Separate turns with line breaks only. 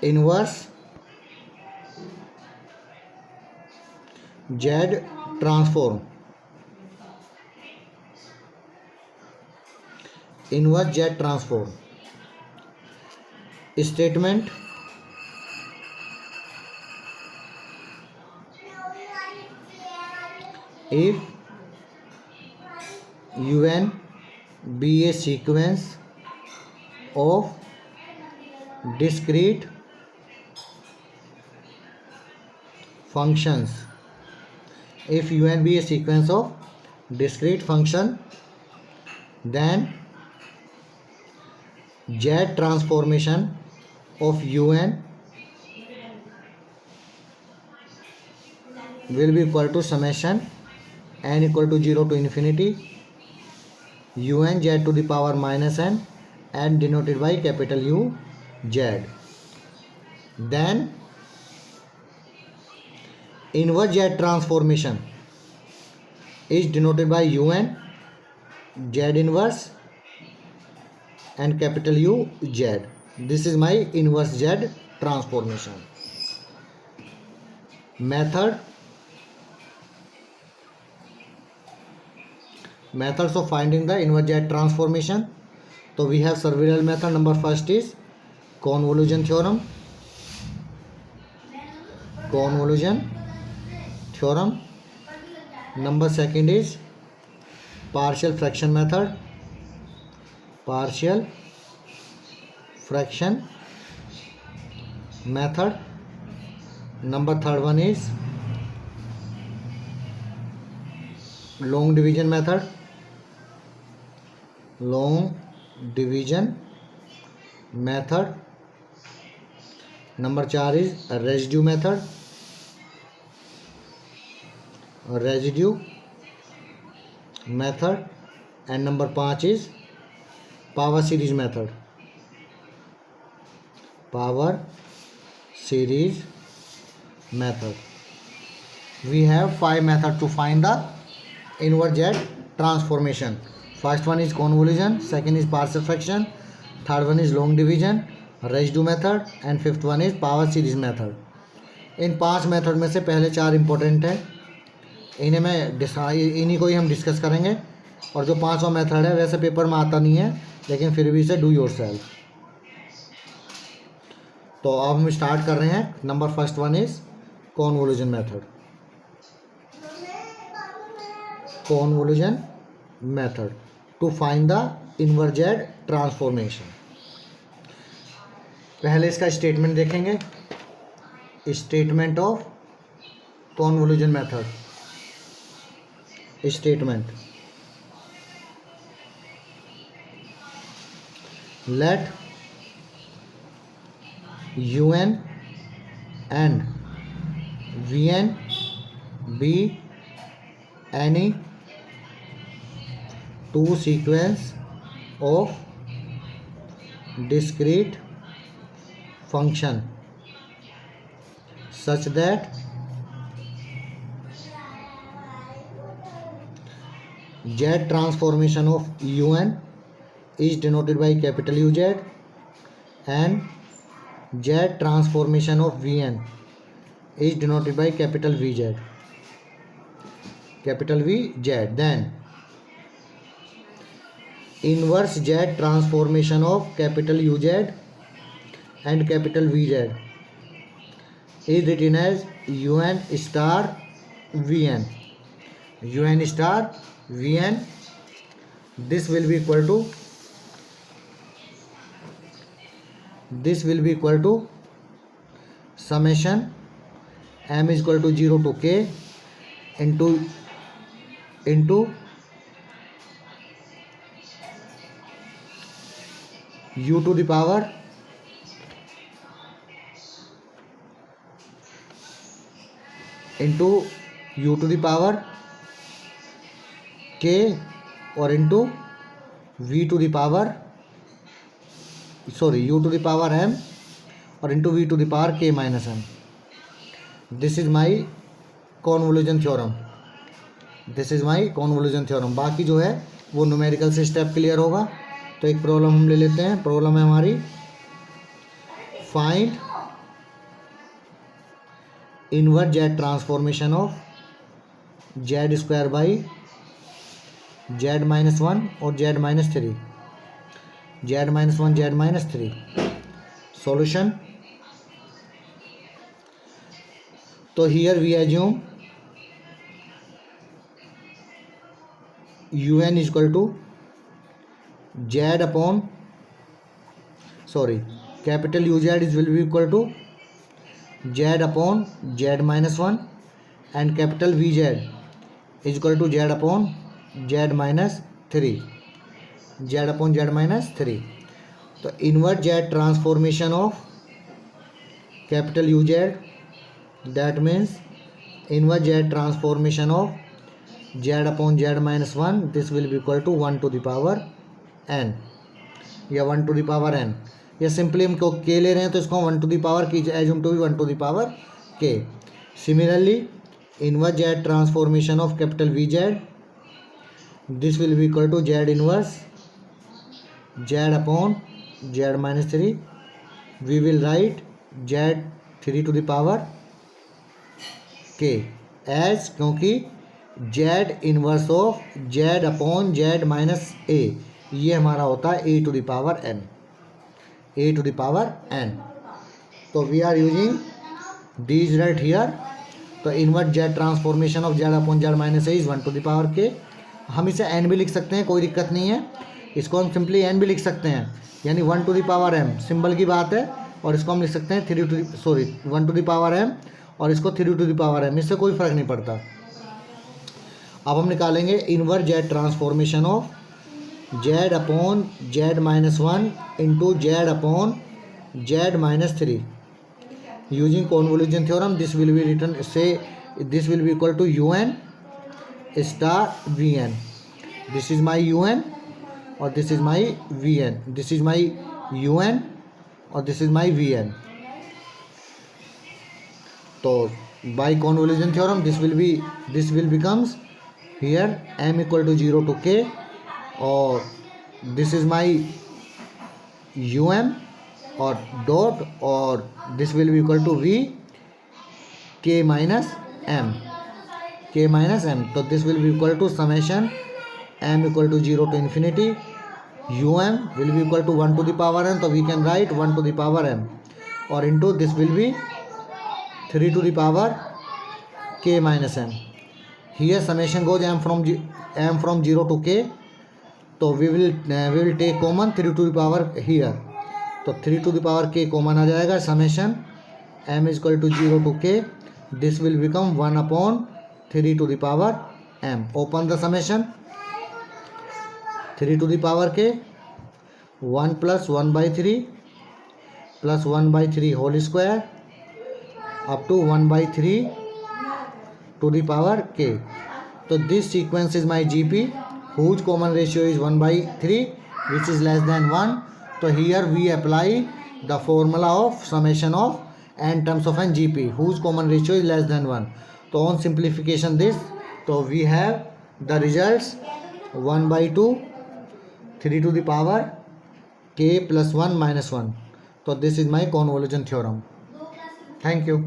Inverse Z transform, inverse Z transform statement if un be a sequence of discrete functions, if un be a sequence of discrete function, then z transformation of un will be equal to summation n equal to 0 to infinity un z to the power minus n and denoted by capital U z. Then inverse z transformation is denoted by un z inverse and capital U z. This is my inverse z transformation. Methods of finding the inverse Z transformation. So we have several method. Number first is convolution theorem. Number second is partial fraction method. Number third one is long division method. Number 4 is residue method. And number 5 is power series method. We have 5 methods to find the inverse Z transformation. First one is convolution, second is partial fraction, third one is long division, residue method and fifth one is power series method. In 5 method में से पहले 4 important है, इन्हीं को ही हम discuss करेंगे. और जो 5वां मेथड है वैसे पेपर में आता नहीं है, लेकिन फिर भी इसे डू योर सेल्फ. तो अब हम स्टार्ट कर रहे हैं. Number first one is convolution method to find the inverse Z transformation. पहले इसका स्टेटमेंट देखेंगे. Statement of convolution method. Statement: let un and vn be any two sequence of discrete function such that z transformation of un is denoted by capital UZ and z transformation of vn is denoted by capital VZ. Then inverse z transformation of capital UZ and capital VZ is written as un star vn. This will be equal to summation m is equal to 0 to k into u to the power k और into u to the power m और into v to the power k minus m. This is my convolution theorem. बाकी जो है वो numerical से step clear होगा. तो एक प्रॉब्लम हम ले लेते हैं. प्रॉब्लम है हमारी find inverse Z transformation of Z square by Z minus one और Z minus three, Z minus one Z minus three. Solution, तो here we assume un is equal to z upon, sorry, capital uz is will be equal to z upon z minus 1 and capital vz is equal to z upon z minus 3, z upon z minus 3। तो invert Z transformation of capital U Z, that means invert Z transformation of z upon z minus 1, this will be equal to 1 to the power n या 1 to the power n, या simply हम k ले रहे हैं तो इसको 1 to the power k assume to be 1 to the power k। Similarly inverse Z transformation of capital V Z, this will be equal to Z inverse Z upon Z minus three. We will write Z 3 to the power k as, क्योंकि Z inverse of Z upon Z minus A, ये हमारा होता है A to the power N, A to the power N. तो we are using these right here. तो invert Z transformation of Z upon Z minus A is 1 to the power K. हम इसे N भी लिख सकते हैं, कोई दिक्कत नहीं है, इसको हम सिंपली एन भी लिख सकते हैं, यानी 1 to the power M, symbol की बात है। और इसको हम लिख सकते हैं 1 टू द पावर एम और इसको 3 टू द पावर एम, इससे कोई फ़र्क नहीं पड़ता। अब हम निकालेंगे inverse Z transformation of Z upon Z minus 1 into Z upon Z minus 3 using convolution theorem. This will be written so this will be equal to U N star V N. This is my U N और this is my V N, this is my U N और this is my V N. तो by convolution theorem this will becomes here m equal to 0 to k और this is my um और dot और this will be equal to v k minus m, k minus m। तो this will be equal to summation m equal to 0 to infinity, um will be equal to 1 to the power n, तो we can write 1 to the power m और into this will be 3 to the power k minus m। Here summation goes m from 0 to k, तो we will take common 3 to the power here, तो 3 to the power k common आ जाएगा। summation m is equal to 0 to k, this will become 1 upon 3 to the power m। open the summation, 3 to the power k 1 plus 1 by 3 plus 1 by 3 whole square up to 1 by 3 to the power k। तो this sequence is my GP whose common ratio is 1 by 3 which is less than 1। तो here we apply the formula of summation of n terms of n GP whose common ratio is less than 1। तो on simplification this, तो we have the results 1 by 2 3 to the power k plus 1 minus 1। तो this is my convolution theorem। Thank you।